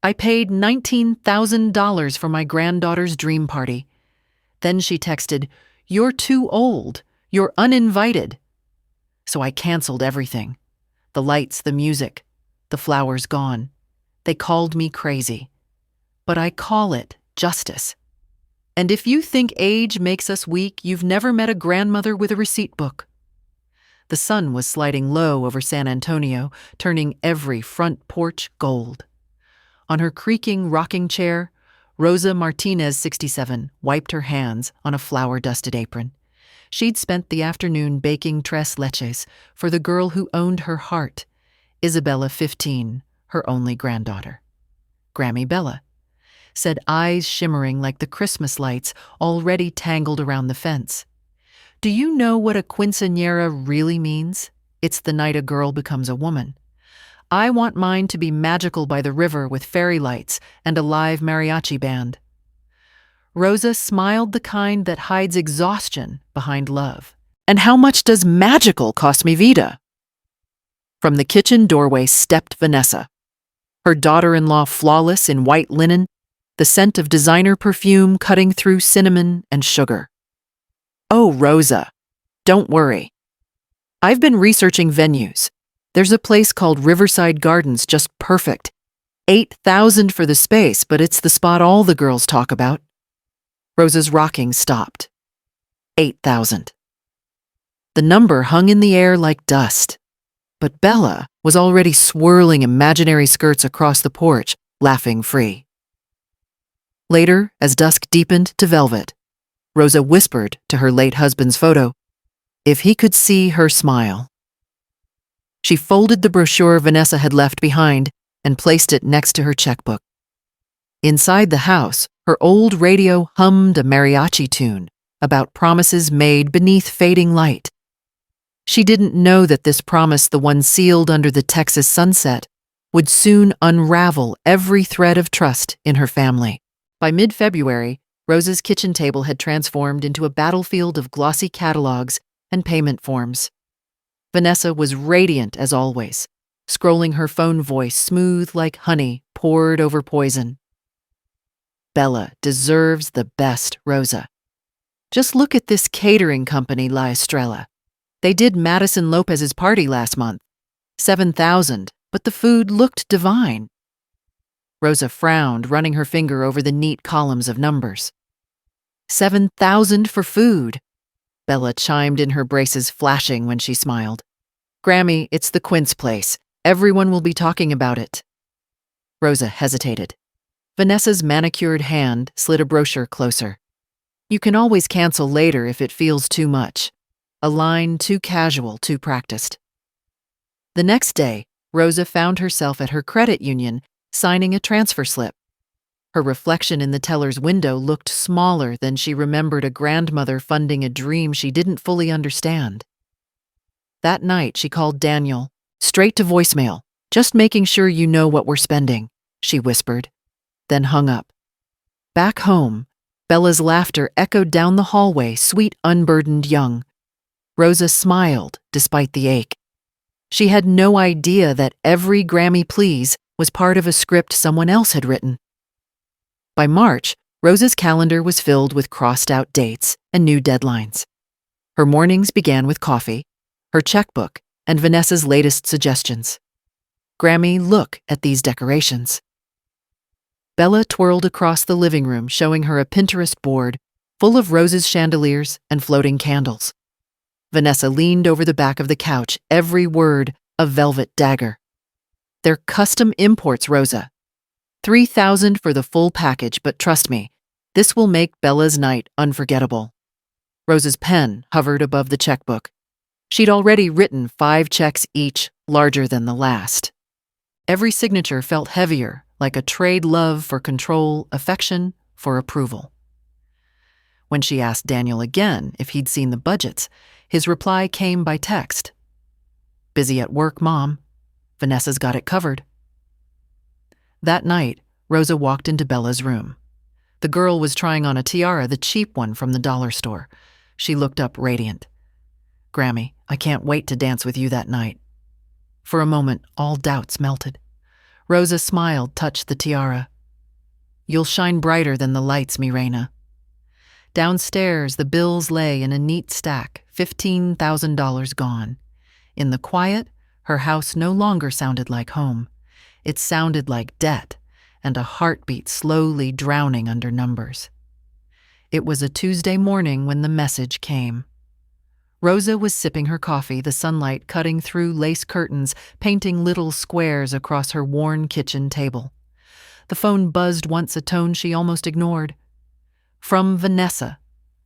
I paid $19,000 for my granddaughter's dream party. Then she texted, "You're too old. You're uninvited." So I canceled everything. The lights, the music, the flowers gone. They called me crazy. But I call it justice. And if you think age makes us weak, you've never met a grandmother with a receipt book. The sun was sliding low over San Antonio, turning every front porch gold. On her creaking rocking chair, Rosa Martinez, 67, wiped her hands on a flour-dusted apron. She'd spent the afternoon baking tres leches for the girl who owned her heart, Isabella, 15, her only granddaughter. Grammy Bella, said, eyes shimmering like the Christmas lights already tangled around the fence. "Do you know what a quinceañera really means? It's the night a girl becomes a woman. I want mine to be magical by the river with fairy lights and a live mariachi band." Rosa smiled, the kind that hides exhaustion behind love. "And how much does magical cost me, Vida?" From the kitchen doorway stepped Vanessa, her daughter-in-law flawless in white linen, the scent of designer perfume cutting through cinnamon and sugar. "Oh, Rosa, don't worry. I've been researching venues. There's a place called Riverside Gardens, just perfect. 8,000 for the space, but it's the spot all the girls talk about." Rosa's rocking stopped. 8,000. The number hung in the air like dust. But Bella was already swirling imaginary skirts across the porch, laughing free. Later, as dusk deepened to velvet, Rosa whispered to her late husband's photo, if he could see her smile. She folded the brochure Vanessa had left behind and placed it next to her checkbook. Inside the house, her old radio hummed a mariachi tune about promises made beneath fading light. She didn't know that this promise, the one sealed under the Texas sunset, would soon unravel every thread of trust in her family. By mid-February, Rosa's kitchen table had transformed into a battlefield of glossy catalogs and payment forms. Vanessa was radiant as always, scrolling her phone voice smooth like honey poured over poison. "Bella deserves the best, Rosa. Just look at this catering company, La Estrella. They did Madison Lopez's party last month. 7,000, but the food looked divine." Rosa frowned, running her finger over the neat columns of numbers. 7,000 for food. Bella chimed in, her braces flashing when she smiled. "Grammy, it's the Quince place. Everyone will be talking about it." Rosa hesitated. Vanessa's manicured hand slid a brochure closer. "You can always cancel later if it feels too much. A line too casual, too practiced." The next day, Rosa found herself at her credit union signing a transfer slip. Her reflection in the teller's window looked smaller than she remembered a grandmother funding a dream she didn't fully understand. That night, she called Daniel, straight to voicemail. "Just making sure you know what we're spending," she whispered, then hung up. Back home, Bella's laughter echoed down the hallway, sweet, unburdened young. Rosa smiled despite the ache. She had no idea that every Grammy please was part of a script someone else had written. By March, Rosa's calendar was filled with crossed-out dates and new deadlines. Her mornings began with coffee, her checkbook, and Vanessa's latest suggestions. "Grammy, look at these decorations." Bella twirled across the living room, showing her a Pinterest board full of roses, chandeliers, and floating candles. Vanessa leaned over the back of the couch, every word a velvet dagger. "They're custom imports, Rosa. 3,000 for the full package, but trust me, this will make Bella's night unforgettable." Rosa's pen hovered above the checkbook. She'd already written 5 checks, each larger than the last. Every signature felt heavier, like a trade love for control, affection for approval. When she asked Daniel again if he'd seen the budgets, his reply came by text. "Busy at work, Mom. Vanessa's got it covered." That night, Rosa walked into Bella's room. The girl was trying on a tiara, the cheap one from the dollar store. She looked up radiant. "Grammy, I can't wait to dance with you that night." For a moment, all doubts melted. Rosa smiled, touched the tiara. You'll shine brighter than the lights, mi reina. Downstairs, the bills lay in a neat stack, $15,000 gone. In the quiet, her house no longer sounded like home. It sounded like debt, and a heartbeat slowly drowning under numbers. It was a Tuesday morning when the message came. Rosa was sipping her coffee, the sunlight cutting through lace curtains, painting little squares across her worn kitchen table. The phone buzzed once, a tone she almost ignored. From Vanessa.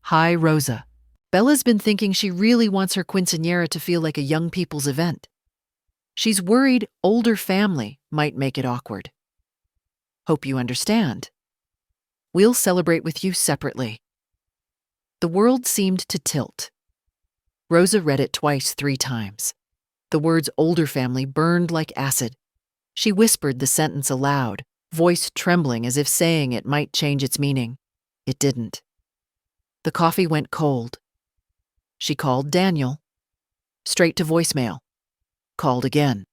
Hi, Rosa. Bella's been thinking she really wants her quinceañera to feel like a young people's event. She's worried older family might make it awkward. Hope you understand. We'll celebrate with you separately. The world seemed to tilt. Rosa read it twice, 3 times. The words older family burned like acid. She whispered the sentence aloud, voice trembling as if saying it might change its meaning. It didn't. The coffee went cold. She called Daniel. Straight to voicemail. Called again.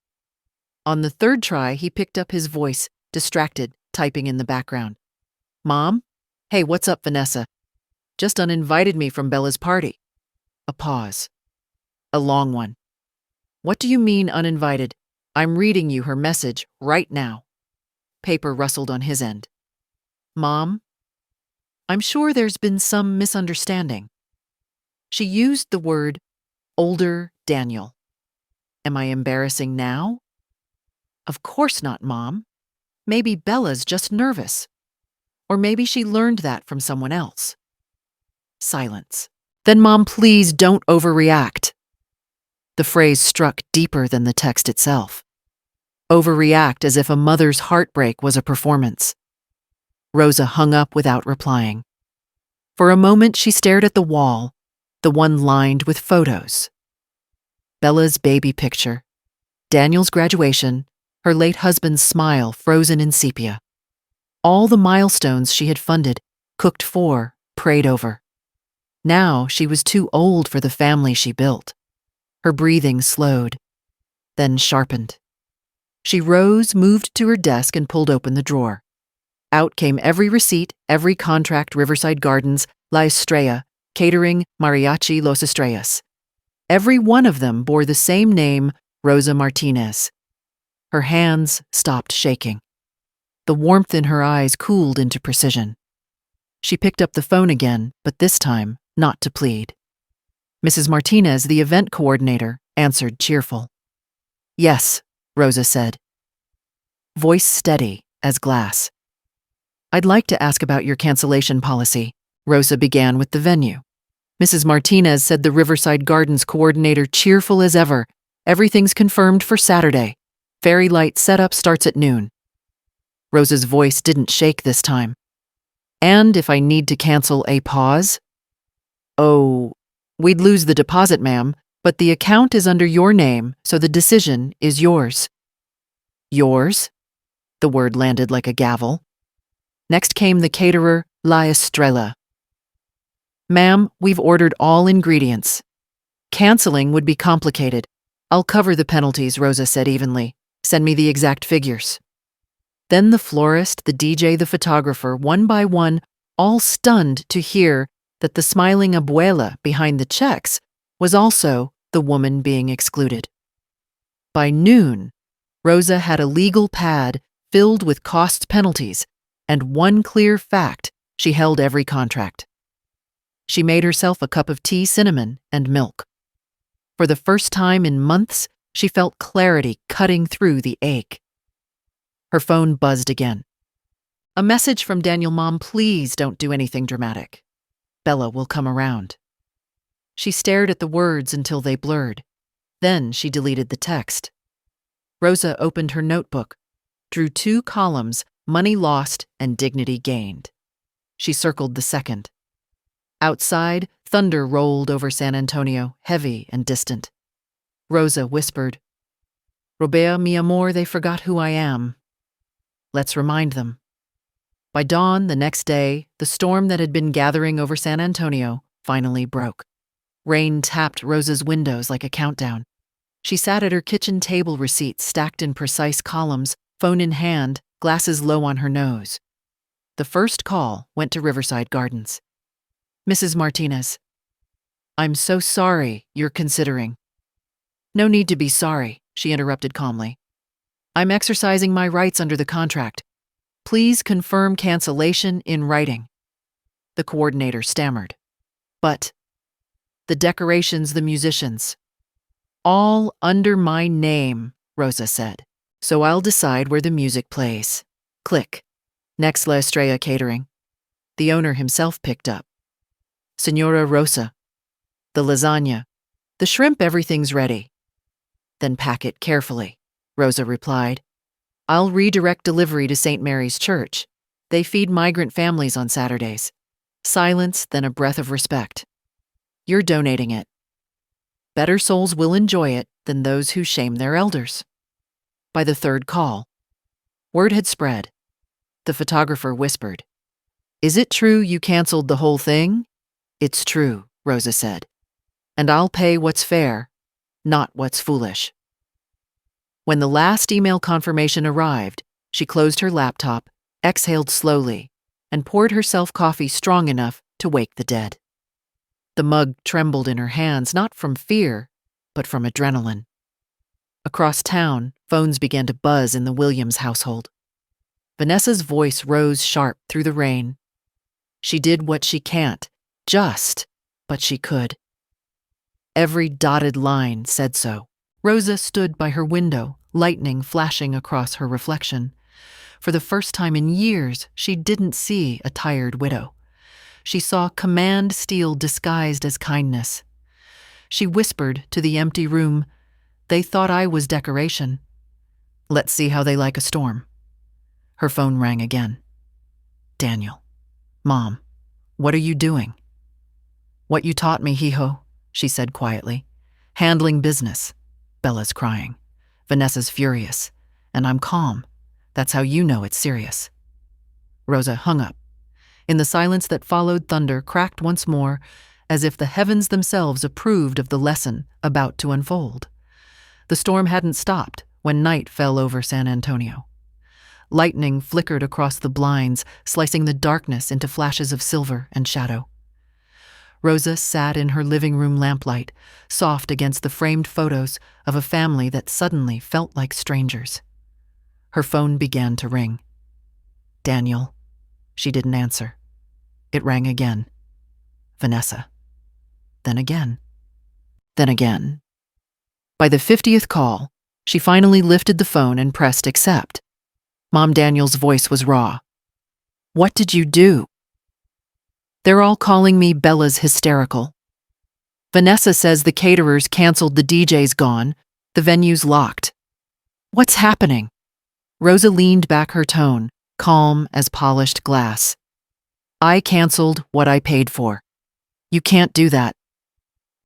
On the 3rd try, he picked up his voice, distracted, typing in the background. Mom? Hey, what's up, Vanessa? Just uninvited me from Bella's party. A pause. A long one. What do you mean uninvited? I'm reading you her message right now. Paper rustled on his end. Mom? I'm sure there's been some misunderstanding. She used the word older Daniel. Am I embarrassing now? Of course not, Mom. Maybe Bella's just nervous. Or maybe she learned that from someone else. Silence. Then, Mom, please don't overreact. The phrase struck deeper than the text itself. Overreact, as if a mother's heartbreak was a performance. Rosa hung up without replying. For a moment, she stared at the wall, the one lined with photos. Bella's baby picture, Daniel's graduation, her late husband's smile frozen in sepia. All the milestones she had funded, cooked for, prayed over. Now she was too old for the family she built. Her breathing slowed, then sharpened. She rose, moved to her desk, and pulled open the drawer. Out came every receipt, every contract, Riverside Gardens, La Estrella, catering, Mariachi Los Estrellas. Every one of them bore the same name, Rosa Martinez. Her hands stopped shaking. The warmth in her eyes cooled into precision. She picked up the phone again, but this time, not to plead. Mrs. Martinez, the event coordinator, answered cheerful. Yes, Rosa said. Voice steady as glass. I'd like to ask about your cancellation policy. Rosa began with the venue. Mrs. Martinez said, the Riverside Gardens coordinator, cheerful as ever. Everything's confirmed for Saturday. Fairy light setup starts at noon. Rosa's voice didn't shake this time. And if I need to cancel, a pause? Oh, we'd lose the deposit, ma'am, but the account is under your name, so the decision is yours. Yours? The word landed like a gavel. Next came the caterer, La Estrella. Ma'am, we've ordered all ingredients. Canceling would be complicated. I'll cover the penalties, Rosa said evenly. Send me the exact figures. Then the florist, the DJ, the photographer, one by one, all stunned to hear that the smiling abuela behind the checks was also the woman being excluded. By noon, Rosa had a legal pad filled with cost penalties and one clear fact: she held every contract. She made herself a cup of tea, cinnamon, and milk. For the first time in months, she felt clarity cutting through the ache. Her phone buzzed again. A message from Daniel. Mom, please don't do anything dramatic. Bella will come around. She stared at the words until they blurred. Then she deleted the text. Rosa opened her notebook, drew 2 columns, money lost and dignity gained. She circled the second. Outside, thunder rolled over San Antonio, heavy and distant. Rosa whispered, Robea, mi amor, they forgot who I am. Let's remind them. By dawn the next day, the storm that had been gathering over San Antonio finally broke. Rain tapped Rosa's windows like a countdown. She sat at her kitchen table, receipts stacked in precise columns, phone in hand, glasses low on her nose. The first call went to Riverside Gardens. Mrs. Martinez. I'm so sorry you're considering. No need to be sorry, she interrupted calmly. I'm exercising my rights under the contract. Please confirm cancellation in writing. The coordinator stammered. But the decorations, the musicians. All under my name, Rosa said. So I'll decide where the music plays. Click. Next La Estrella Catering. The owner himself picked up. Senora Rosa. The lasagna. The shrimp, everything's ready. Then pack it carefully, Rosa replied. I'll redirect delivery to St. Mary's Church. They feed migrant families on Saturdays. Silence, then a breath of respect. You're donating it. Better souls will enjoy it than those who shame their elders. By the third call, word had spread. The photographer whispered, Is it true you canceled the whole thing? It's true, Rosa said. And I'll pay what's fair, not what's foolish. When the last email confirmation arrived, she closed her laptop, exhaled slowly, and poured herself coffee strong enough to wake the dead. The mug trembled in her hands, not from fear, but from adrenaline. Across town, phones began to buzz in the Williams household. Vanessa's voice rose sharp through the rain. She did what she can't, but she could. Every dotted line said so. Rosa stood by her window, lightning flashing across her reflection. For the first time in years, she didn't see a tired widow. She saw command steel disguised as kindness. She whispered to the empty room, They thought I was decoration. Let's see how they like a storm. Her phone rang again. Daniel. Mom, what are you doing? What you taught me, Hijo, she said quietly. Handling business. Bella's crying. Vanessa's furious. And I'm calm. That's how you know it's serious. Rosa hung up. In the silence that followed, thunder cracked once more, as if the heavens themselves approved of the lesson about to unfold. The storm hadn't stopped when night fell over San Antonio. Lightning flickered across the blinds, slicing the darkness into flashes of silver and shadow. Rosa sat in her living room lamplight, soft against the framed photos of a family that suddenly felt like strangers. Her phone began to ring. Daniel. She didn't answer. It rang again. Vanessa. Then again. Then again. By the 50th call, she finally lifted the phone and pressed accept. Mom Daniel's voice was raw. What did you do? They're all calling me Bella's hysterical. Vanessa says the caterers canceled, the DJ's gone, the venue's locked. What's happening? Rosa leaned back, her tone, calm as polished glass. I canceled what I paid for. You can't do that.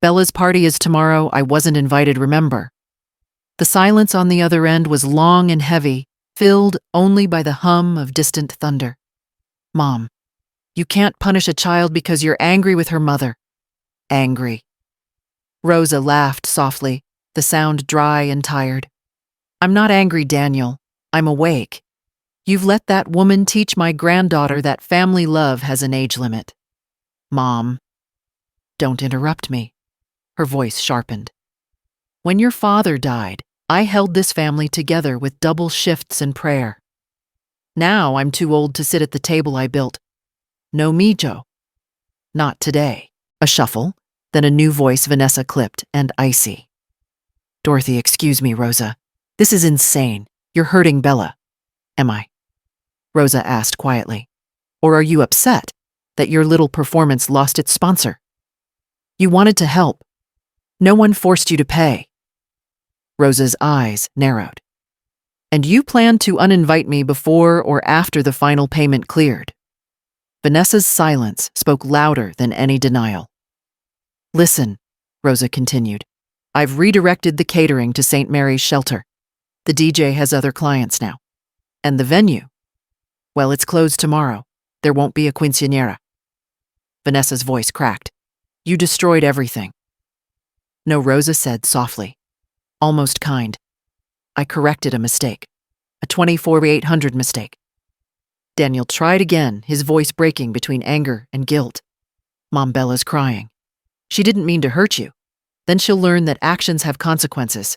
Bella's party is tomorrow. I wasn't invited, remember. The silence on the other end was long and heavy, filled only by the hum of distant thunder. Mom, you can't punish a child because you're angry with her mother. Angry. Rosa laughed softly, the sound dry and tired. I'm not angry, Daniel. I'm awake. You've let that woman teach my granddaughter that family love has an age limit. Mom. Don't interrupt me. Her voice sharpened. When your father died, I held this family together with double shifts and prayer. Now I'm too old to sit at the table I built. No me, Joe. Not today. A shuffle, then a new voice Vanessa clipped and icy. Dorothy, excuse me, Rosa. This is insane. You're hurting Bella. Am I? Rosa asked quietly. Or are you upset that your little performance lost its sponsor? You wanted to help. No one forced you to pay. Rosa's eyes narrowed. And you planned to uninvite me before or after the final payment cleared. Vanessa's silence spoke louder than any denial. Listen, Rosa continued. I've redirected the catering to St. Mary's Shelter. The DJ has other clients now. And the venue? Well, it's closed tomorrow. There won't be a quinceañera. Vanessa's voice cracked. You destroyed everything. No, Rosa said softly, almost kind. I corrected a mistake. A 24/800 mistake. Daniel tried again, his voice breaking between anger and guilt. Mom, Bella's crying. She didn't mean to hurt you. Then she'll learn that actions have consequences.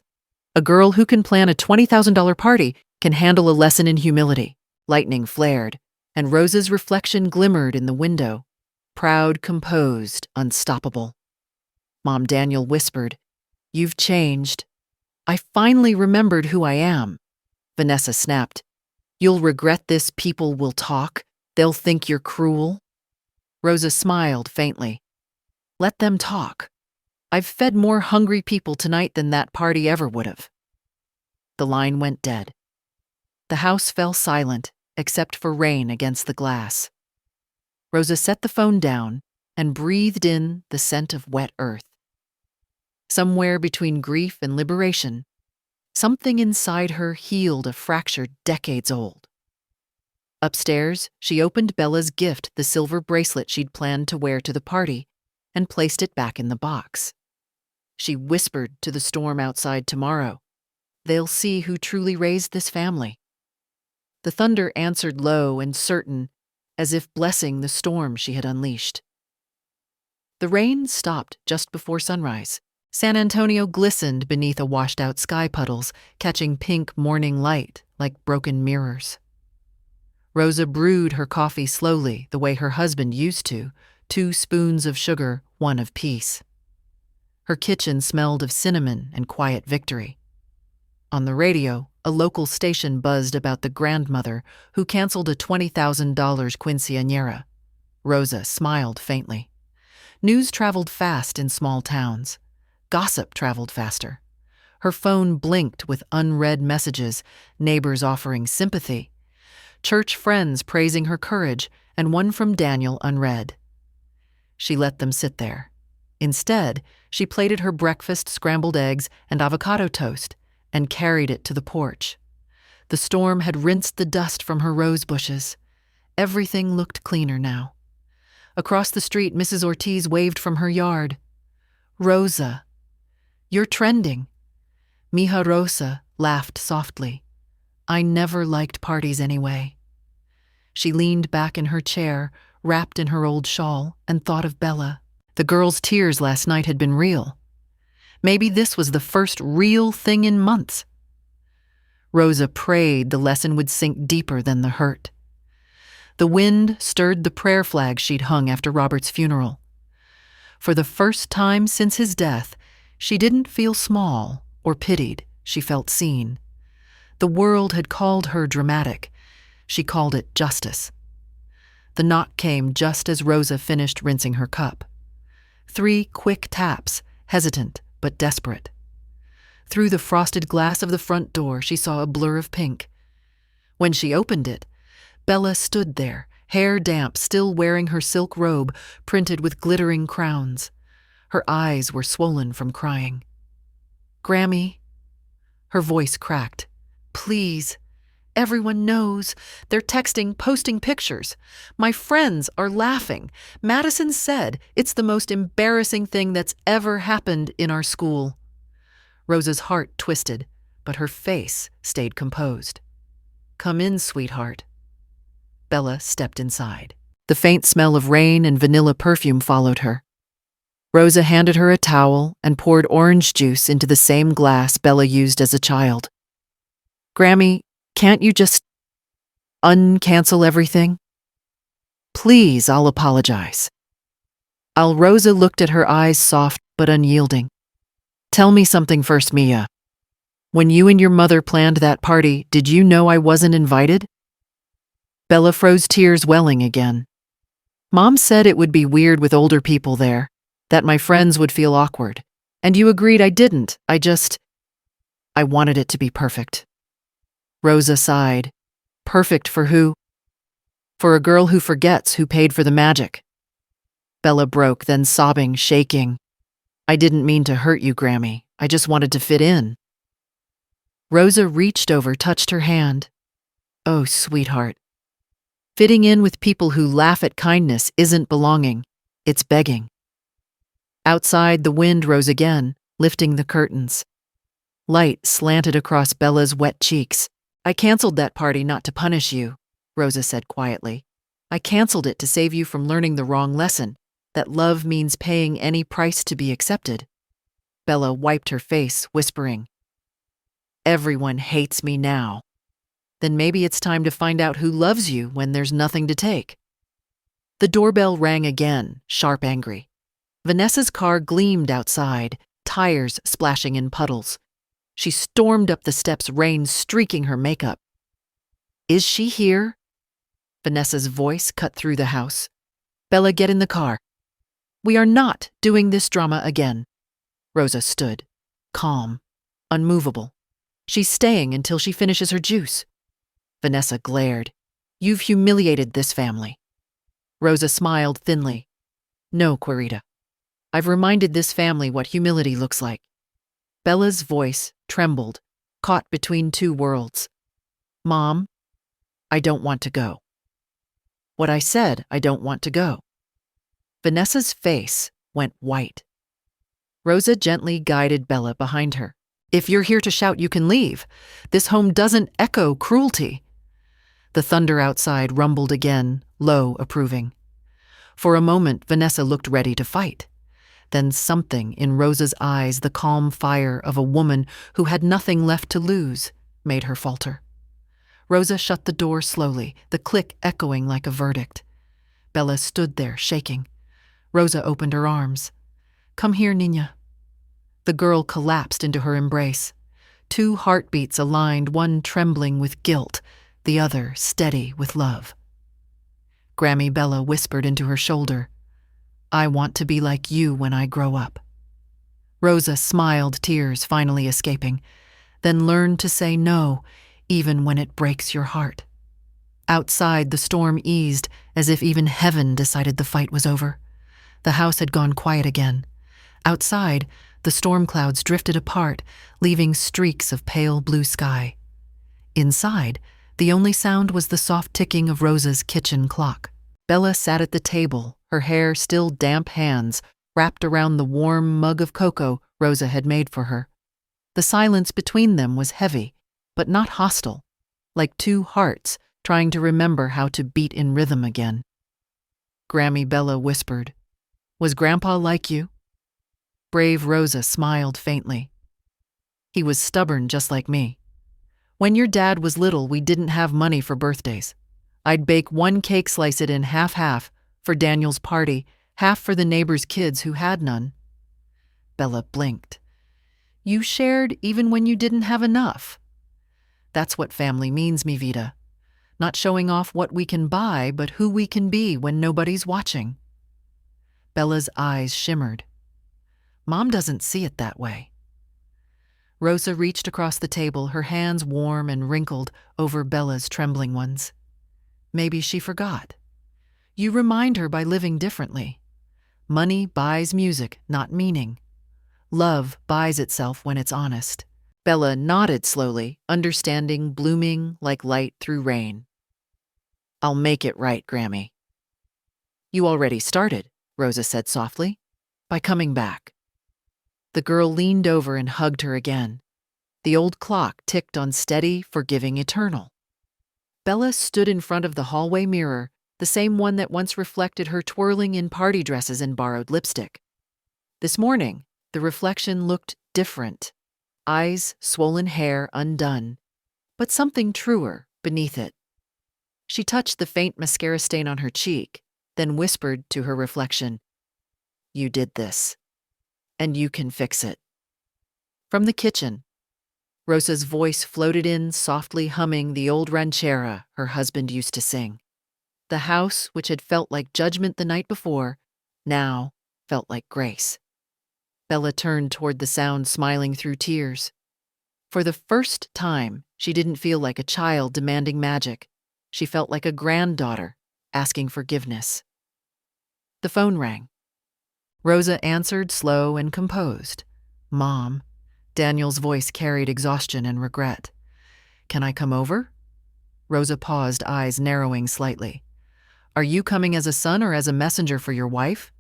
A girl who can plan a $20,000 party can handle a lesson in humility. Lightning flared, and Rosa's reflection glimmered in the window. Proud, composed, unstoppable. Mom, Daniel whispered, "You've changed." "I finally remembered who I am." Vanessa snapped, "You'll regret this. People will talk. They'll think you're cruel." Rosa smiled faintly. "Let them talk. I've fed more hungry people tonight than that party ever would have." The line went dead. The house fell silent, except for rain against the glass. Rosa set the phone down and breathed in the scent of wet earth. Somewhere between grief and liberation, something inside her healed a fracture decades old. Upstairs, she opened Bella's gift, the silver bracelet she'd planned to wear to the party, and placed it back in the box. She whispered to the storm outside, "Tomorrow, they'll see who truly raised this family." The thunder answered low and certain, as if blessing the storm she had unleashed. The rain stopped just before sunrise. San Antonio glistened beneath a washed-out sky puddles, catching pink morning light like broken mirrors. Rosa brewed her coffee slowly, the way her husband used to, 2 spoons of sugar, 1 of peace. Her kitchen smelled of cinnamon and quiet victory. On the radio, a local station buzzed about the grandmother who canceled a $20,000 quinceañera. Rosa smiled faintly. News traveled fast in small towns. Gossip traveled faster. Her phone blinked with unread messages, neighbors offering sympathy, church friends praising her courage, and one from Daniel unread. She let them sit there. Instead, she plated her breakfast, scrambled eggs, and avocado toast, and carried it to the porch. The storm had rinsed the dust from her rose bushes. Everything looked cleaner now. Across the street, Mrs. Ortiz waved from her yard. "Rosa, you're trending." Mija Rosa laughed softly. "I never liked parties anyway." She leaned back in her chair, wrapped in her old shawl, and thought of Bella. The girl's tears last night had been real. Maybe this was the first real thing in months. Rosa prayed the lesson would sink deeper than the hurt. The wind stirred the prayer flag she'd hung after Robert's funeral. For the first time since his death, she didn't feel small or pitied. She felt seen. The world had called her dramatic. She called it justice. The knock came just as Rosa finished rinsing her cup. 3 quick taps, hesitant but desperate. Through the frosted glass of the front door, she saw a blur of pink. When she opened it, Bella stood there, hair damp, still wearing her silk robe printed with glittering crowns. Her eyes were swollen from crying. "Grammy," her voice cracked, "please. Everyone knows. They're texting, posting pictures. My friends are laughing. Madison said it's the most embarrassing thing that's ever happened in our school." Rosa's heart twisted, but her face stayed composed. "Come in, sweetheart." Bella stepped inside. The faint smell of rain and vanilla perfume followed her. Rosa handed her a towel and poured orange juice into the same glass Bella used as a child. "Grammy, can't you just uncancel everything? Please, I'll apologize." Rosa looked at her eyes, soft but unyielding. "Tell me something first, Mia. When you and your mother planned that party, did you know I wasn't invited?" Bella froze, tears welling again. "Mom said it would be weird with older people there, that my friends would feel awkward. And you agreed I didn't. I wanted it to be perfect." Rosa sighed. "Perfect for who?" "For a girl who forgets who paid for the magic." Bella broke, then sobbing, shaking. "I didn't mean to hurt you, Grammy. I just wanted to fit in." Rosa reached over, touched her hand. "Oh, sweetheart. Fitting in with people who laugh at kindness isn't belonging. It's begging." Outside, the wind rose again, lifting the curtains. Light slanted across Bella's wet cheeks. I canceled that party not to punish you, Rosa said quietly. I canceled it to save you from learning the wrong lesson, that love means paying any price to be accepted. Bella wiped her face, whispering, Everyone hates me now. Then maybe it's time to find out who loves you when there's nothing to take. The doorbell rang again, sharp angry. Vanessa's car gleamed outside, tires splashing in puddles. She stormed up the steps, rain streaking her makeup. Is she here? Vanessa's voice cut through the house. Bella, get in the car. We are not doing this drama again. Rosa stood, calm, unmovable. She's staying until she finishes her juice. Vanessa glared. You've humiliated this family. Rosa smiled thinly. No, Querida. I've reminded this family what humility looks like. Bella's voice trembled, caught between two worlds. Mom, I don't want to go. What I said, I don't want to go. Vanessa's face went white. Rosa gently guided Bella behind her. If you're here to shout, you can leave. This home doesn't echo cruelty. The thunder outside rumbled again, low, approving. For a moment, Vanessa looked ready to fight. Then something in Rosa's eyes, the calm fire of a woman who had nothing left to lose, made her falter. Rosa shut the door slowly, the click echoing like a verdict. Bella stood there, shaking. Rosa opened her arms. Come here, Niña. The girl collapsed into her embrace. Two heartbeats aligned, one trembling with guilt, the other steady with love. Grammy Bella whispered into her shoulder, I want to be like you when I grow up. Rosa smiled, tears finally escaping, then learned to say no, even when it breaks your heart. Outside, the storm eased, as if even heaven decided the fight was over. The house had gone quiet again. Outside, the storm clouds drifted apart, leaving streaks of pale blue sky. Inside, the only sound was the soft ticking of Rosa's kitchen clock. Bella sat at the table, her hair still damp hands wrapped around the warm mug of cocoa Rosa had made for her. The silence between them was heavy, but not hostile, like two hearts trying to remember how to beat in rhythm again. Grammy Bella whispered, Was Grandpa like you? Brave Rosa smiled faintly. He was stubborn just like me. When your dad was little, we didn't have money for birthdays. I'd bake one cake, slice it in half-half for Daniel's party, half for the neighbors' kids who had none. Bella blinked. You shared even when you didn't have enough. That's what family means, mi vida. Not showing off what we can buy, but who we can be when nobody's watching. Bella's eyes shimmered. Mom doesn't see it that way. Rosa reached across the table, her hands warm and wrinkled over Bella's trembling ones. Maybe she forgot. You remind her by living differently. Money buys music, not meaning. Love buys itself when it's honest. Bella nodded slowly, understanding blooming like light through rain. I'll make it right, Grammy. You already started, Rosa said softly, by coming back. The girl leaned over and hugged her again. The old clock ticked on steady, forgiving eternal. Bella stood in front of the hallway mirror, the same one that once reflected her twirling in party dresses and borrowed lipstick. This morning, the reflection looked different. Eyes, swollen hair undone, but something truer beneath it. She touched the faint mascara stain on her cheek, then whispered to her reflection, You did this, and you can fix it. From the kitchen, Rosa's voice floated in, softly humming the old ranchera her husband used to sing. The house, which had felt like judgment the night before, now felt like grace. Bella turned toward the sound, smiling through tears. For the first time, she didn't feel like a child demanding magic. She felt like a granddaughter asking forgiveness. The phone rang. Rosa answered, slow and composed. Mom. Daniel's voice carried exhaustion and regret. Can I come over? Rosa paused, eyes narrowing slightly. Are you coming as a son or as a messenger for your wife?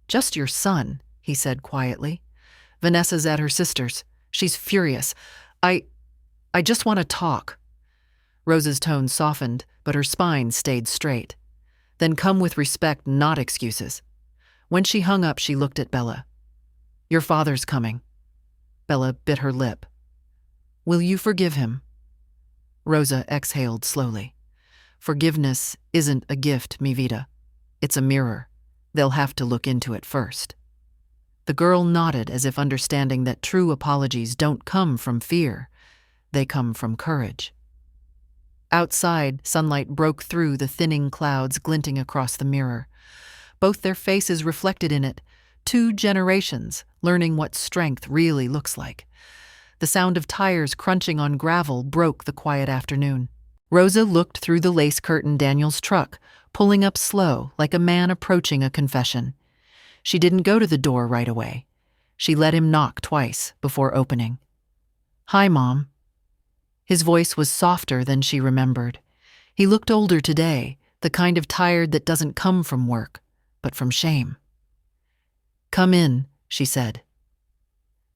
Just your son, he said quietly. Vanessa's at her sister's. She's furious. I just want to talk. Rosa's tone softened, but her spine stayed straight. Then come with respect, not excuses. When she hung up, she looked at Bella. Your father's coming. Bella bit her lip. Will you forgive him? Rosa exhaled slowly. Forgiveness isn't a gift, mi vida. It's a mirror. They'll have to look into it first. The girl nodded as if understanding that true apologies don't come from fear. They come from courage. Outside, sunlight broke through the thinning clouds glinting across the mirror. Both their faces reflected in it, 2 generations learning what strength really looks like. The sound of tires crunching on gravel broke the quiet afternoon. Rosa looked through the lace curtain Daniel's truck, pulling up slow like a man approaching a confession. She didn't go to the door right away. She let him knock twice before opening. Hi, Mom. His voice was softer than she remembered. He looked older today, the kind of tired that doesn't come from work, but from shame. Come in, she said.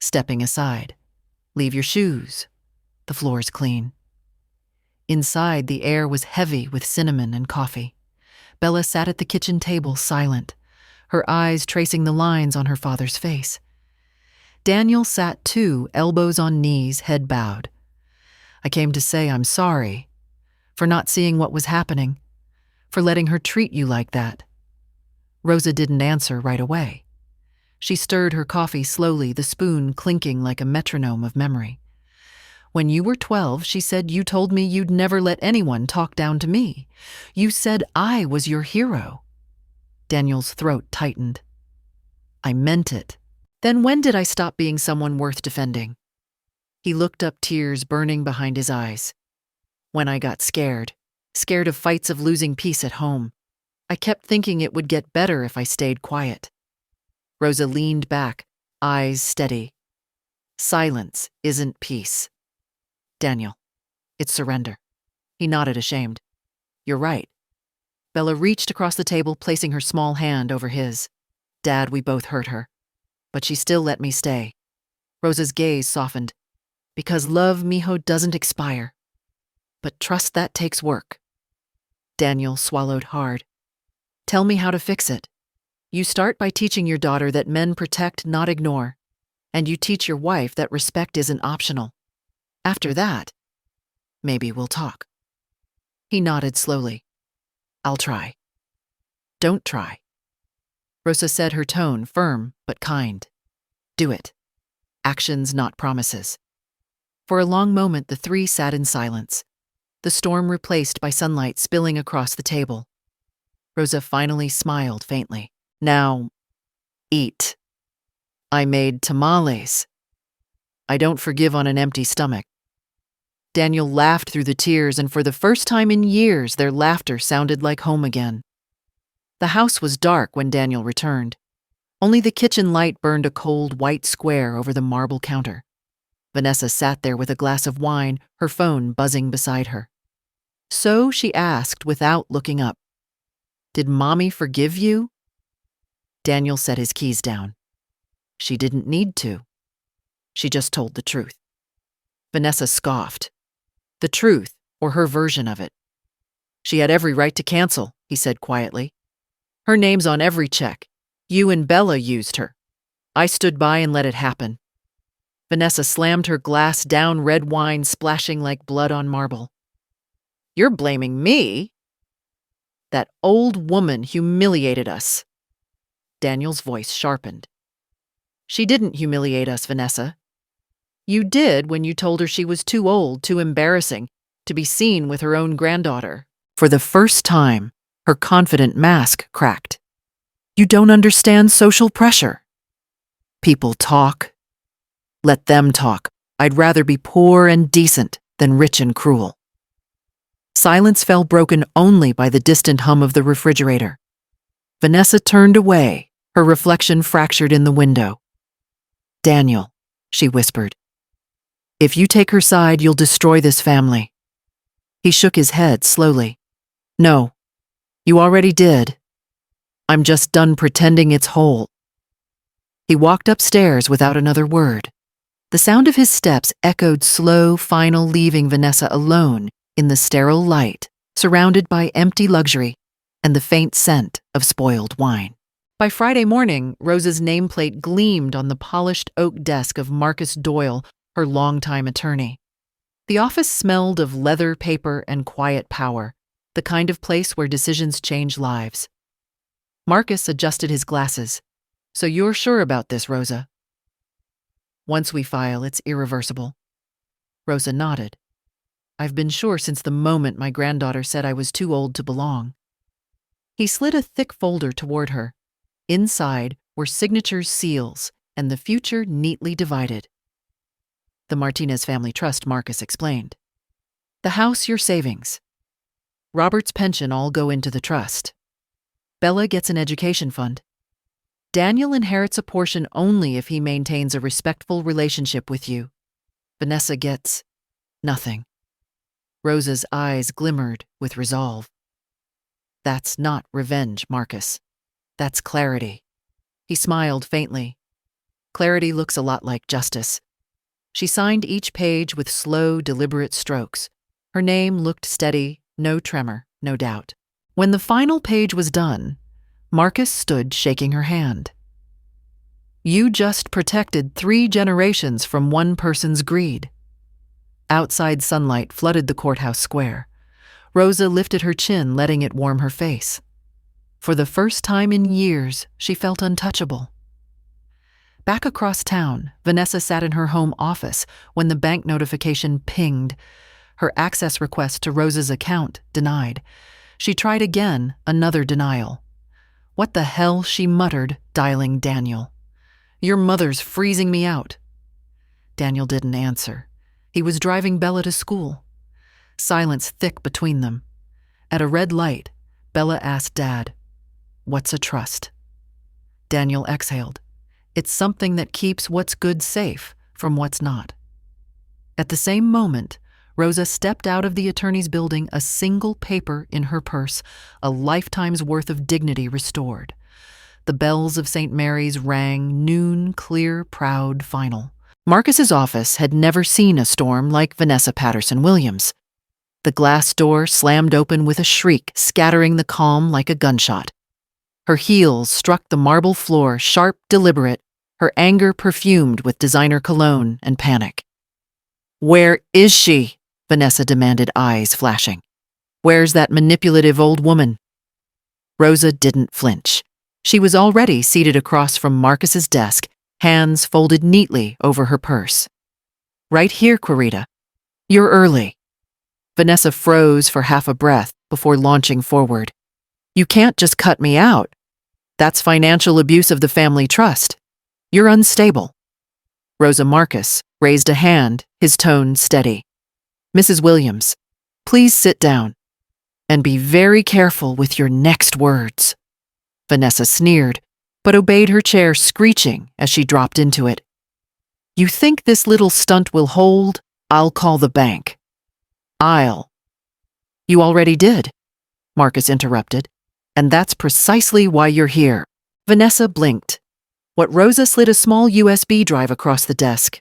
Stepping aside. Leave your shoes. The floor's clean. Inside, the air was heavy with cinnamon and coffee. Bella sat at the kitchen table, silent, her eyes tracing the lines on her father's face. Daniel sat too, elbows on knees, head bowed. I came to say I'm sorry for not seeing what was happening, for letting her treat you like that. Rosa didn't answer right away. She stirred her coffee slowly, the spoon clinking like a metronome of memory. When you were 12, she said you told me you'd never let anyone talk down to me. You said I was your hero. Daniel's throat tightened. I meant it. Then when did I stop being someone worth defending? He looked up, tears burning behind his eyes. When I got scared of fights, of losing peace at home. I kept thinking it would get better if I stayed quiet. Rosa leaned back, eyes steady. Silence isn't peace. Daniel, it's surrender. He nodded, ashamed. You're right. Bella reached across the table, placing her small hand over his. Dad, we both hurt her. But she still let me stay. Rosa's gaze softened. Because love, mijo, doesn't expire. But trust, that takes work. Daniel swallowed hard. Tell me how to fix it. You start by teaching your daughter that men protect, not ignore. And you teach your wife that respect isn't optional. After that, maybe we'll talk. He nodded slowly. I'll try. Don't try. Rosa said, her tone firm but kind. Do it. Actions, not promises. For a long moment, the 3 sat in silence, the storm replaced by sunlight spilling across the table. Rosa finally smiled faintly. Now, eat. I made tamales. I don't forgive on an empty stomach. Daniel laughed through the tears, and for the first time in years, their laughter sounded like home again. The house was dark when Daniel returned. Only the kitchen light burned a cold white square over the marble counter. Vanessa sat there with a glass of wine, her phone buzzing beside her. So she asked without looking up, Did Mommy forgive you? Daniel set his keys down. She didn't need to. She just told the truth. Vanessa scoffed. The truth, or her version of it. She had every right to cancel, he said quietly. Her name's on every check. You and Bella used her. I stood by and let it happen. Vanessa slammed her glass down, red wine splashing like blood on marble. You're blaming me? That old woman humiliated us. Daniel's voice sharpened. She didn't humiliate us, Vanessa. You did when you told her she was too old, too embarrassing, to be seen with her own granddaughter. For the first time, her confident mask cracked. You don't understand social pressure. People talk. Let them talk. I'd rather be poor and decent than rich and cruel. Silence fell, broken only by the distant hum of the refrigerator. Vanessa turned away, her reflection fractured in the window. Daniel, she whispered. If you take her side, you'll destroy this family. He shook his head slowly. No, you already did. I'm just done pretending it's whole. He walked upstairs without another word. The sound of his steps echoed slow, final, leaving Vanessa alone in the sterile light, surrounded by empty luxury and the faint scent of spoiled wine. By Friday morning, Rosa's nameplate gleamed on the polished oak desk of Marcus Doyle, her longtime attorney. The office smelled of leather, paper, and quiet power, the kind of place where decisions change lives. Marcus adjusted his glasses. "So you're sure about this, Rosa?" "Once we file, it's irreversible." Rosa nodded. "I've been sure since the moment my granddaughter said I was too old to belong." He slid a thick folder toward her. Inside were signatures, seals, and the future neatly divided. "The Martinez Family Trust," Marcus explained. "The house, your savings. Robert's pension all go into the trust. Bella gets an education fund. Daniel inherits a portion only if he maintains a respectful relationship with you. Vanessa gets nothing." Rosa's eyes glimmered with resolve. "That's not revenge, Marcus. That's clarity." He smiled faintly. "Clarity looks a lot like justice." She signed each page with slow, deliberate strokes. Her name looked steady, no tremor, no doubt. When the final page was done, Marcus stood shaking her hand. "You just protected 3 generations from one person's greed." Outside sunlight flooded the courthouse square. Rosa lifted her chin, letting it warm her face. For the first time in years, she felt untouchable. Back across town, Vanessa sat in her home office when the bank notification pinged. Her access request to Rosa's account denied. She tried again, another denial. "What the hell?" she muttered, dialing Daniel. "Your mother's freezing me out." Daniel didn't answer. He was driving Bella to school. Silence thick between them. At a red light, Bella asked Dad, "What's a trust?" Daniel exhaled. "It's something that keeps what's good safe from what's not." At the same moment, Rosa stepped out of the attorney's building, a single paper in her purse, a lifetime's worth of dignity restored. The bells of St. Mary's rang, noon, clear, proud, final. Marcus's office had never seen a storm like Vanessa Patterson Williams. The glass door slammed open with a shriek, scattering the calm like a gunshot. Her heels struck the marble floor, sharp, deliberate, her anger perfumed with designer cologne and panic. "Where is she?" Vanessa demanded, eyes flashing. "Where's that manipulative old woman?" Rosa didn't flinch. She was already seated across from Marcus's desk, hands folded neatly over her purse. "Right here, Querida. You're early." Vanessa froze for half a breath before launching forward. "You can't just cut me out. That's financial abuse of the family trust. You're unstable." Rosa Marcus raised a hand, his tone steady. "Mrs. Williams, please sit down. And be very careful with your next words." Vanessa sneered, but obeyed her chair, screeching as she dropped into it. "You think this little stunt will hold? I'll call the bank." "You already did," Marcus interrupted. "And that's precisely why you're here." Vanessa blinked. Rosa slid a small USB drive across the desk.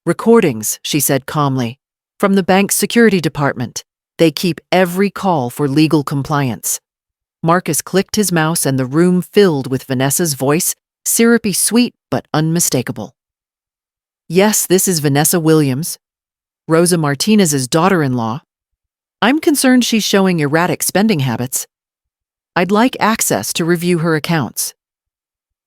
"Recordings," she said calmly, "from the bank's security department. They keep every call for legal compliance." Marcus clicked his mouse and the room filled with Vanessa's voice, syrupy sweet but unmistakable. "Yes, this is Vanessa Williams, Rosa Martinez's daughter-in-law. I'm concerned she's showing erratic spending habits. I'd like access to review her accounts."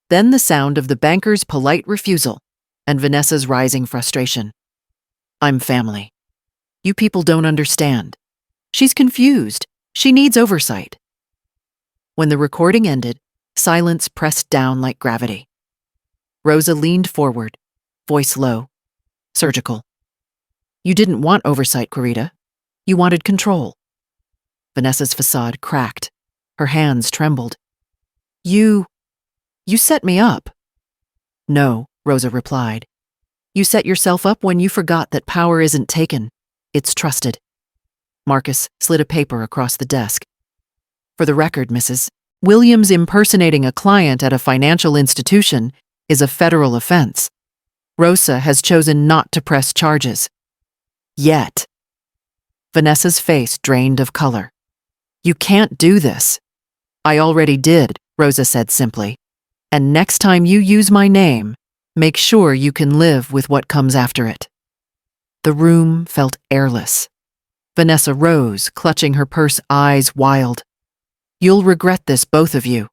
Then the sound of the banker's polite refusal and Vanessa's rising frustration. "I'm family. You people don't understand. She's confused. She needs oversight." When the recording ended, silence pressed down like gravity. Rosa leaned forward, voice low, surgical. "You didn't want oversight, Querida. You wanted control." Vanessa's facade cracked. Her hands trembled. You set me up." "No," Rosa replied. "You set yourself up when you forgot that power isn't taken. It's trusted." Marcus slid a paper across the desk. "For the record, Mrs. Williams, impersonating a client at a financial institution is a federal offense. Rosa has chosen not to press charges. Yet." Vanessa's face drained of color. You can't do this. I already did, Rosa said simply. And next time you use my name, make sure you can live with what comes after it. The room felt airless. Vanessa rose, clutching her purse, eyes wild. You'll regret this, both of you.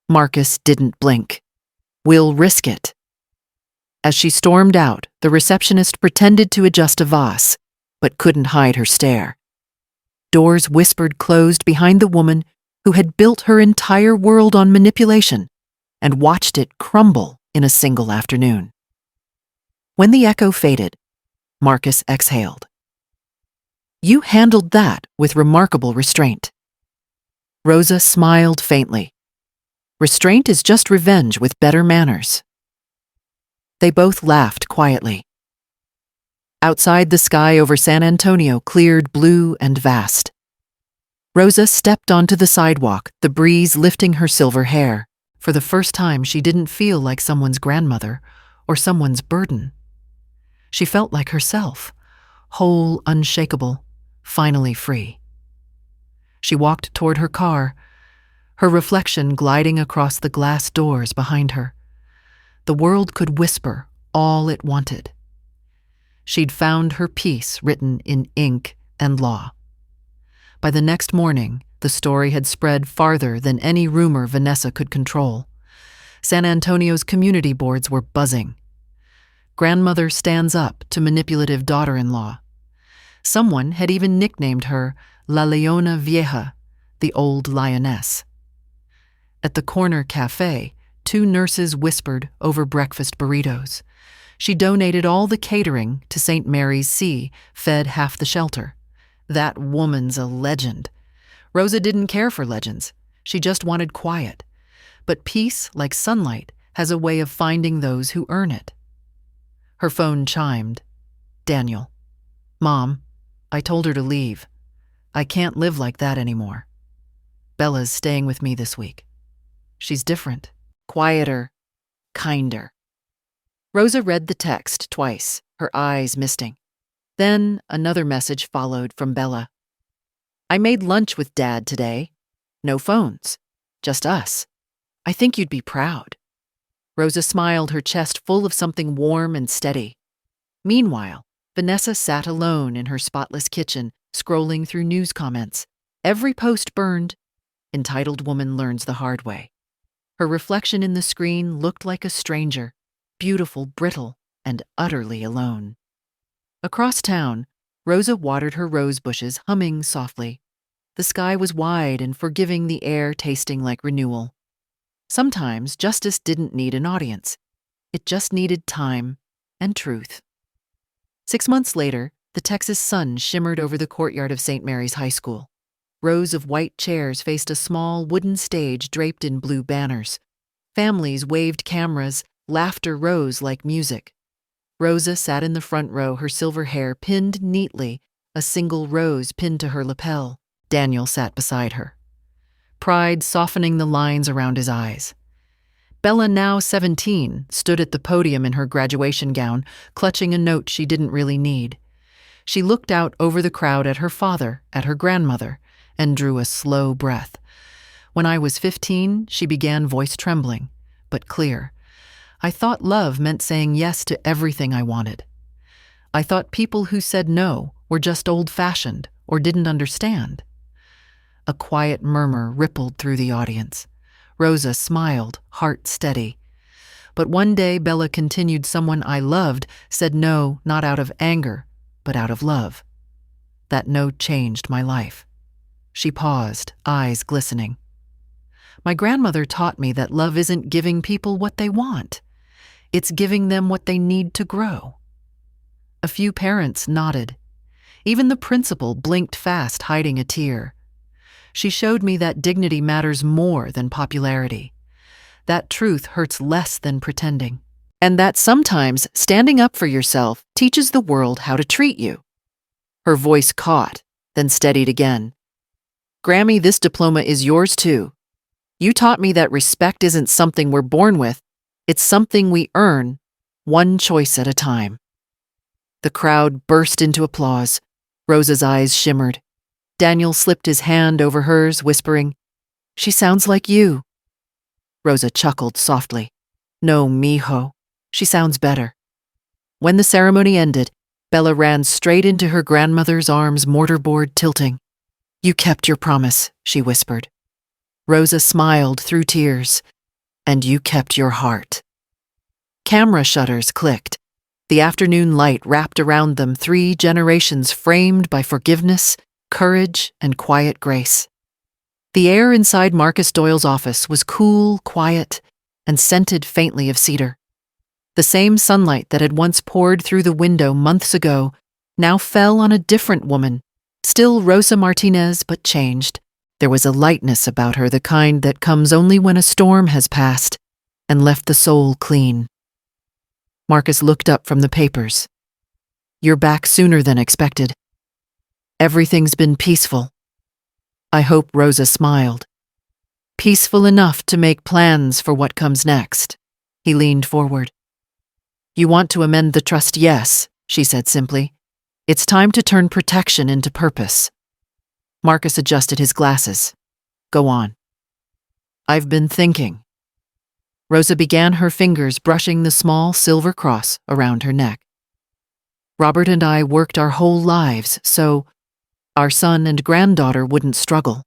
Marcus didn't blink. We'll risk it. As she stormed out, the receptionist pretended to adjust a vase, but couldn't hide her stare. Doors whispered closed behind the woman who had built her entire world on manipulation and watched it crumble in a single afternoon. When the echo faded, Marcus exhaled. You handled that with remarkable restraint. Rosa smiled faintly. Restraint is just revenge with better manners. They both laughed quietly. Outside, the sky over San Antonio cleared blue and vast. Rosa stepped onto the sidewalk, the breeze lifting her silver hair. For the first time, she didn't feel like someone's grandmother or someone's burden. She felt like herself, whole, unshakable, finally free. She walked toward her car, her reflection gliding across the glass doors behind her. The world could whisper all it wanted. She'd found her peace written in ink and law. By the next morning, the story had spread farther than any rumor Vanessa could control. San Antonio's community boards were buzzing. Grandmother stands up to manipulative daughter-in-law. Someone had even nicknamed her La Leona Vieja, the old lioness. At the corner cafe, 2 nurses whispered over breakfast burritos. She donated all the catering to St. Mary's Sea, fed half the shelter. That woman's a legend. Rosa didn't care for legends. She just wanted quiet. But peace, like sunlight, has a way of finding those who earn it. Her phone chimed. Daniel. Mom, I told her to leave. I can't live like that anymore. Bella's staying with me this week. She's different, quieter, kinder. Rosa read the text twice, her eyes misting. Then another message followed from Bella. I made lunch with Dad today. No phones, just us. I think you'd be proud. Rosa smiled, her chest full of something warm and steady. Meanwhile, Vanessa sat alone in her spotless kitchen, scrolling through news comments. Every post burned, entitled woman learns the hard way. Her reflection in the screen looked like a stranger, beautiful, brittle, and utterly alone. Across town, Rosa watered her rose bushes, humming softly. The sky was wide and forgiving, the air tasting like renewal. Sometimes justice didn't need an audience. It just needed time and truth. 6 months later, the Texas sun shimmered over the courtyard of St. Mary's High School. Rows of white chairs faced a small wooden stage draped in blue banners. Families waved cameras, laughter rose like music. Rosa sat in the front row, her silver hair pinned neatly, a single rose pinned to her lapel. Daniel sat beside her, pride softening the lines around his eyes. Bella, now 17, stood at the podium in her graduation gown, clutching a note she didn't really need. She looked out over the crowd at her father, at her grandmother, and drew a slow breath. When I was 15, she began, voice trembling, but clear. I thought love meant saying yes to everything I wanted. I thought people who said no were just old-fashioned or didn't understand. A quiet murmur rippled through the audience. Rosa smiled, heart steady. But one day, Bella continued, someone I loved said no, not out of anger, but out of love. That no changed my life. She paused, eyes glistening. My grandmother taught me that love isn't giving people what they want. It's giving them what they need to grow. A few parents nodded. Even the principal blinked fast, hiding a tear. She showed me that dignity matters more than popularity. That truth hurts less than pretending. And that sometimes standing up for yourself teaches the world how to treat you. Her voice caught, then steadied again. Grammy, this diploma is yours too. You taught me that respect isn't something we're born with. It's something we earn, one choice at a time. The crowd burst into applause. Rosa's eyes shimmered. Daniel slipped his hand over hers, whispering, "She sounds like you." Rosa chuckled softly. "No, mijo. She sounds better." When the ceremony ended, Bella ran straight into her grandmother's arms, mortarboard tilting. "You kept your promise," she whispered. Rosa smiled through tears. "And you kept your heart." Camera shutters clicked. The afternoon light wrapped around them 3 generations framed by forgiveness, courage, and quiet grace. The air inside Marcus Doyle's office was cool, quiet, and scented faintly of cedar. The same sunlight that had once poured through the window months ago now fell on a different woman, still Rosa Martinez, but changed. There was a lightness about her, the kind that comes only when a storm has passed and left the soul clean. Marcus looked up from the papers. "You're back sooner than expected. Everything's been peaceful." I hope Rosa smiled. "Peaceful enough to make plans for what comes next." He leaned forward. "You want to amend the trust, yes," she said simply. "It's time to turn protection into purpose." Marcus adjusted his glasses. "Go on." "I've been thinking." Rosa began her fingers brushing the small silver cross around her neck. "Robert and I worked our whole lives so our son and granddaughter wouldn't struggle.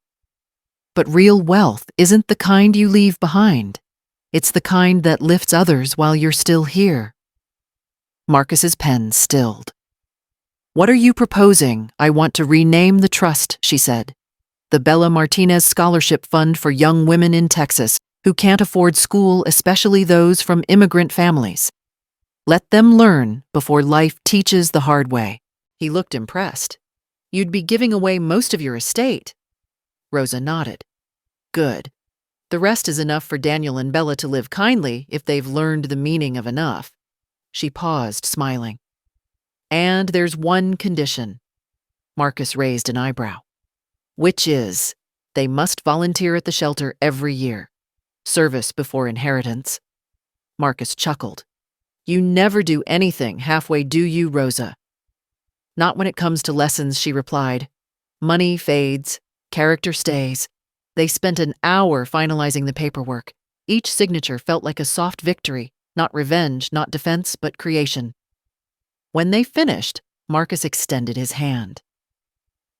But real wealth isn't the kind you leave behind. It's the kind that lifts others while you're still here." Marcus's pen stilled. "What are you proposing?" "I want to rename the trust," she said. "The Bella Martinez Scholarship Fund for young women in Texas who can't afford school, especially those from immigrant families. Let them learn before life teaches the hard way." He looked impressed. "You'd be giving away most of your estate." Rosa nodded. "Good. The rest is enough for Daniel and Bella to live kindly if they've learned the meaning of enough." She paused, smiling. "And there's one condition." Marcus raised an eyebrow. "Which is, they must volunteer at the shelter every year. Service before inheritance." Marcus chuckled. "You never do anything halfway, do you, Rosa?" "Not when it comes to lessons," she replied. "Money fades, character stays." They spent an hour finalizing the paperwork. Each signature felt like a soft victory, not revenge, not defense, but creation. When they finished, Marcus extended his hand.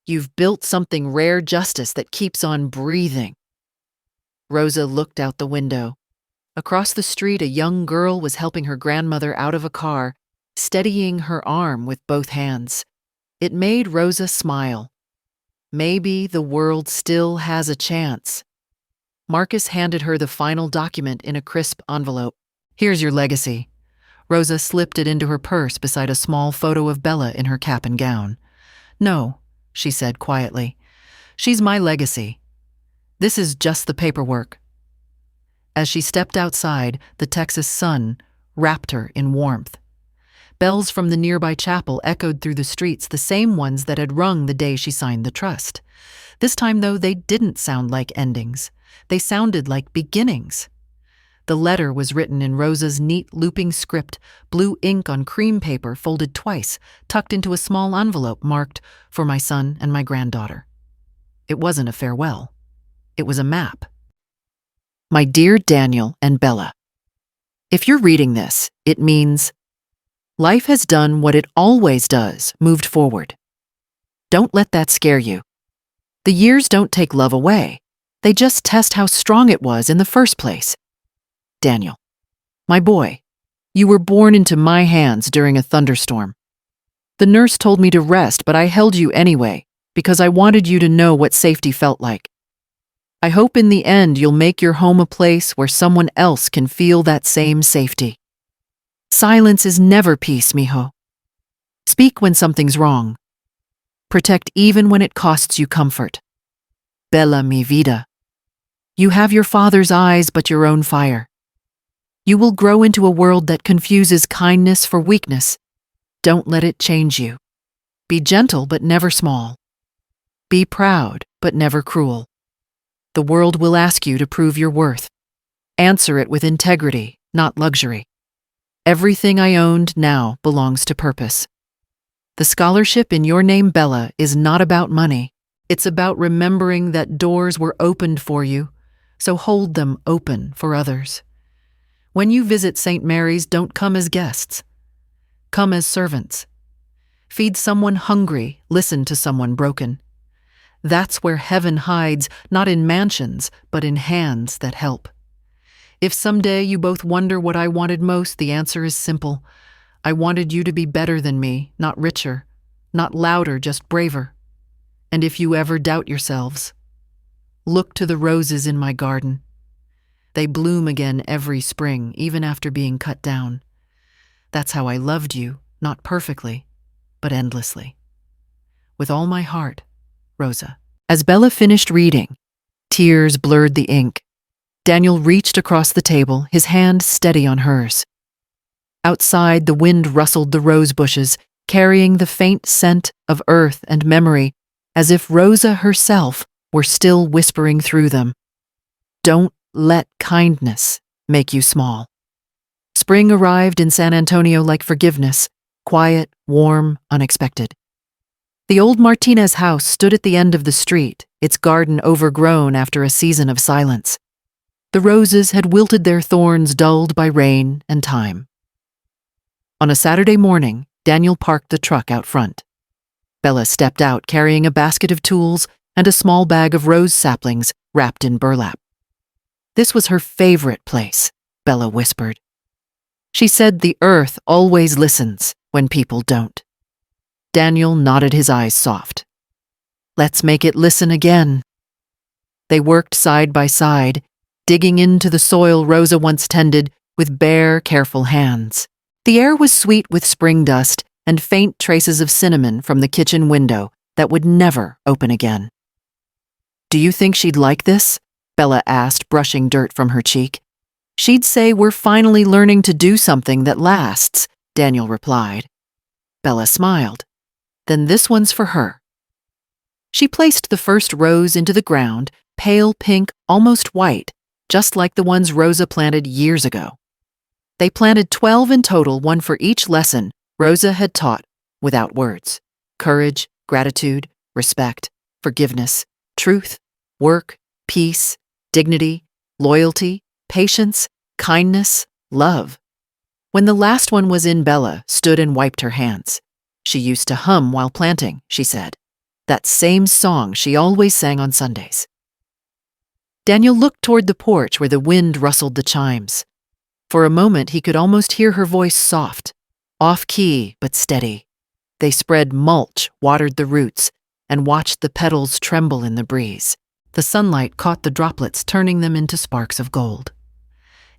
"You've built something rare, justice that keeps on breathing." Rosa looked out the window. Across the street, a young girl was helping her grandmother out of a car, steadying her arm with both hands. It made Rosa smile. Maybe the world still has a chance. Marcus handed her the final document in a crisp envelope. "Here's your legacy." Rosa slipped it into her purse beside a small photo of Bella in her cap and gown. "No," she said quietly. "She's my legacy. This is just the paperwork." As she stepped outside, the Texas sun wrapped her in warmth. Bells from the nearby chapel echoed through the streets, the same ones that had rung the day she signed the trust. This time, though, they didn't sound like endings. They sounded like beginnings. The letter was written in Rosa's neat looping script, blue ink on cream paper folded twice, tucked into a small envelope marked, "For my son and my granddaughter." It wasn't a farewell. It was a map. "My dear Daniel and Bella, if you're reading this, it means life has done what it always does, moved forward. Don't let that scare you. The years don't take love away. They just test how strong it was in the first place. Daniel, my boy, you were born into my hands during a thunderstorm. The nurse told me to rest, but I held you anyway, because I wanted you to know what safety felt like. I hope in the end you'll make your home a place where someone else can feel that same safety. Silence is never peace, mijo. Speak when something's wrong. Protect even when it costs you comfort. Bella mi vida. You have your father's eyes but your own fire. You will grow into a world that confuses kindness for weakness. Don't let it change you. Be gentle but never small. Be proud but never cruel. The world will ask you to prove your worth. Answer it with integrity, not luxury. Everything I owned now belongs to purpose. The scholarship in your name, Bella, is not about money. It's about remembering that doors were opened for you, so hold them open for others. When you visit St. Mary's, don't come as guests. Come as servants. Feed someone hungry, listen to someone broken. That's where heaven hides, not in mansions, but in hands that help. If someday you both wonder what I wanted most, the answer is simple. I wanted you to be better than me, not richer, not louder, just braver. And if you ever doubt yourselves, look to the roses in my garden. They bloom again every spring, even after being cut down. That's how I loved you, not perfectly, but endlessly. With all my heart, Rosa. As Bella finished reading, tears blurred the ink. Daniel reached across the table, his hand steady on hers. Outside, the wind rustled the rose bushes, carrying the faint scent of earth and memory, as if Rosa herself were still whispering through them. Don't let kindness make you small. Spring arrived in San Antonio like forgiveness, quiet, warm, unexpected. The old Martinez house stood at the end of the street, its garden overgrown after a season of silence. The roses had wilted their thorns, dulled by rain and time. On a Saturday morning, Daniel parked the truck out front. Bella stepped out carrying a basket of tools and a small bag of rose saplings wrapped in burlap. This was her favorite place, Bella whispered. She said the earth always listens when people don't. Daniel nodded, his eyes soft. Let's make it listen again. They worked side by side, digging into the soil Rosa once tended with bare, careful hands. The air was sweet with spring dust and faint traces of cinnamon from the kitchen window that would never open again. Do you think she'd like this? Bella asked, brushing dirt from her cheek. She'd say we're finally learning to do something that lasts, Daniel replied. Bella smiled. Then this one's for her. She placed the first rose into the ground, pale pink, almost white, just like the ones Rosa planted years ago. They planted 12 in total, one for each lesson Rosa had taught without words. Courage, gratitude, respect, forgiveness, truth, work, peace, dignity, loyalty, patience, kindness, love. When the last one was in, Bella stood and wiped her hands. She used to hum while planting, she said. That same song she always sang on Sundays. Daniel looked toward the porch where the wind rustled the chimes. For a moment he could almost hear her voice, soft, off-key but steady. They spread mulch, watered the roots, and watched the petals tremble in the breeze. The sunlight caught the droplets, turning them into sparks of gold.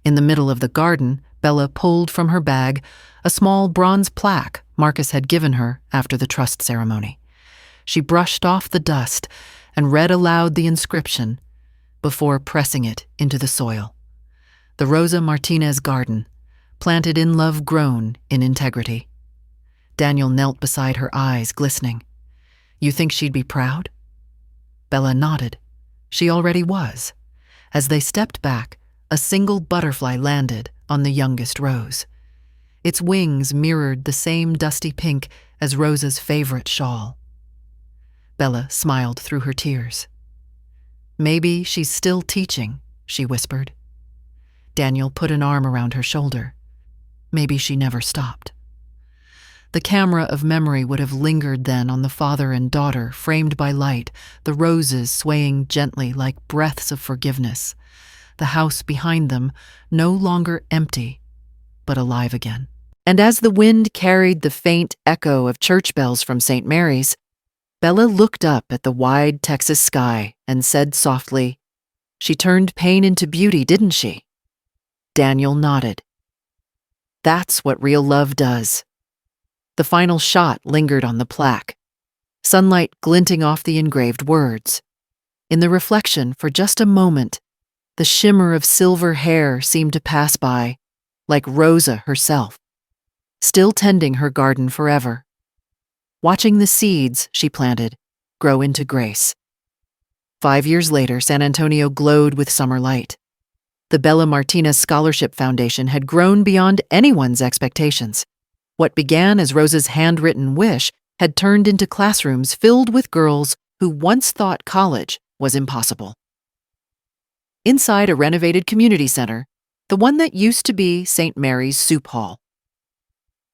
In the middle of the garden, Bella pulled from her bag a small bronze plaque Marcus had given her after the trust ceremony. She brushed off the dust and read aloud the inscription before pressing it into the soil. The Rosa Martinez garden, planted in love, grown in integrity. Daniel knelt beside her, eyes glistening. You think she'd be proud? Bella nodded. She already was. As they stepped back, a single butterfly landed on the youngest rose. Its wings mirrored the same dusty pink as Rosa's favorite shawl. Bella smiled through her tears. Maybe she's still teaching, she whispered. Daniel put an arm around her shoulder. Maybe she never stopped. The camera of memory would have lingered then on the father and daughter, framed by light, the roses swaying gently like breaths of forgiveness. The house behind them, no longer empty, but alive again. And as the wind carried the faint echo of church bells from St. Mary's, Bella looked up at the wide Texas sky and said softly, She turned pain into beauty, didn't she? Daniel nodded. That's what real love does. The final shot lingered on the plaque, sunlight glinting off the engraved words. In the reflection, for just a moment, the shimmer of silver hair seemed to pass by, like Rosa herself, still tending her garden forever, watching the seeds she planted grow into grace. 5 years later, San Antonio glowed with summer light. The Bella Martinez Scholarship Foundation had grown beyond anyone's expectations. What began as Rosa's handwritten wish had turned into classrooms filled with girls who once thought college was impossible. Inside a renovated community center, the one that used to be St. Mary's Soup Hall.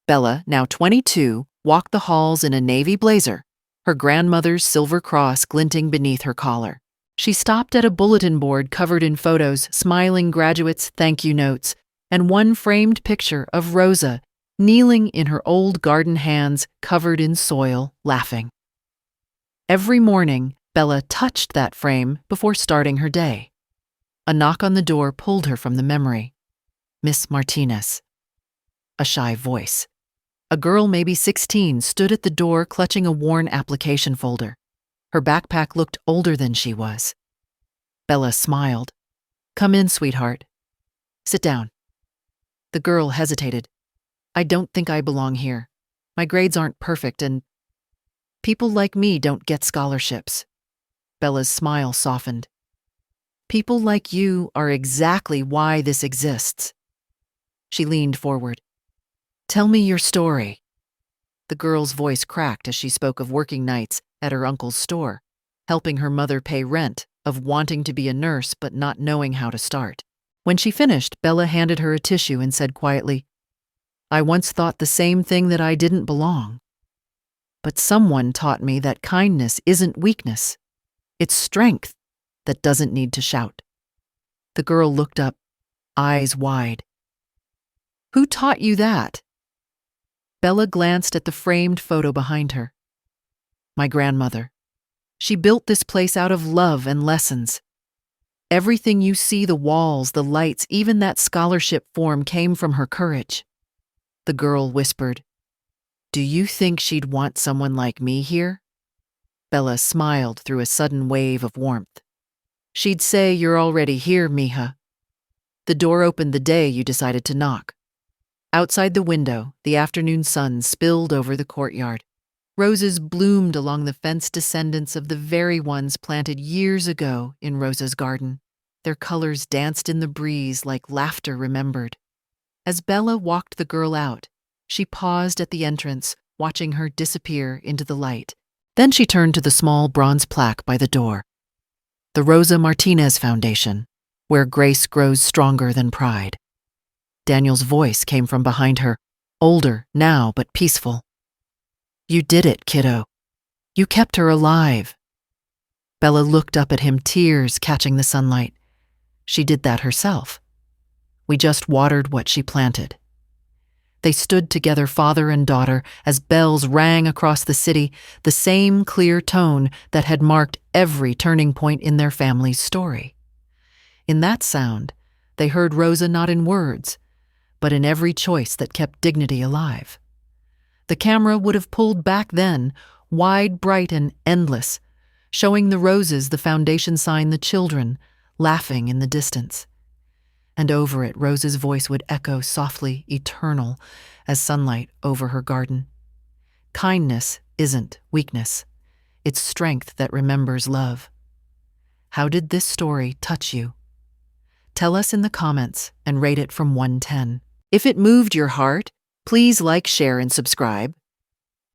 Bella, now 22, walked the halls in a navy blazer, her grandmother's silver cross glinting beneath her collar. She stopped at a bulletin board covered in photos, smiling graduates' thank you notes, and one framed picture of Rosa kneeling in her old garden hands covered in soil, laughing. Every morning, Bella touched that frame before starting her day. A knock on the door pulled her from the memory. Miss Martinez. A shy voice. A girl maybe 16 stood at the door clutching a worn application folder. Her backpack looked older than she was. Bella smiled. "Come in, sweetheart. Sit down." The girl hesitated. "I don't think I belong here. My grades aren't perfect and people like me don't get scholarships." Bella's smile softened. "People like you are exactly why this exists." She leaned forward. "Tell me your story." The girl's voice cracked as she spoke of working nights at her uncle's store, helping her mother pay rent, of wanting to be a nurse but not knowing how to start. When she finished, Bella handed her a tissue and said quietly, "I once thought the same thing, that I didn't belong. But someone taught me that kindness isn't weakness. It's strength that doesn't need to shout." The girl looked up, eyes wide. "Who taught you that?" Bella glanced at the framed photo behind her. "My grandmother. She built this place out of love and lessons. Everything you see, the walls, the lights, even that scholarship form, came from her courage." The girl whispered, "Do you think she'd want someone like me here?" Bella smiled through a sudden wave of warmth. "She'd say, 'You're already here, mija.'" The door opened the day you decided to knock. Outside the window, the afternoon sun spilled over the courtyard. Roses bloomed along the fenced descendants of the very ones planted years ago in Rosa's garden. Their colors danced in the breeze like laughter remembered. As Bella walked the girl out, she paused at the entrance, watching her disappear into the light. Then she turned to the small bronze plaque by the door. "The Rosa Martinez Foundation, where grace grows stronger than pride." Daniel's voice came from behind her, older now but peaceful. "You did it, kiddo. You kept her alive." Bella looked up at him, tears catching the sunlight. "She did that herself. We just watered what she planted." They stood together, father and daughter, as bells rang across the city, the same clear tone that had marked every turning point in their family's story. In that sound, they heard Rosa not in words, but in every choice that kept dignity alive. The camera would have pulled back then, wide, bright, and endless, showing the roses, the foundation sign, the children, laughing in the distance. And over it, Rosa's voice would echo softly, eternal, as sunlight over her garden. "Kindness isn't weakness. It's strength that remembers love." How did this story touch you? Tell us in the comments and rate it from 1 to 10. If it moved your heart, please like, share, and subscribe.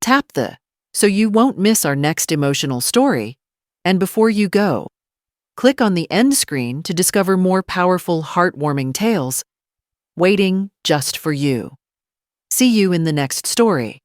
Tap the so you won't miss our next emotional story. And before you go, click on the end screen to discover more powerful, heartwarming tales waiting just for you. See you in the next story.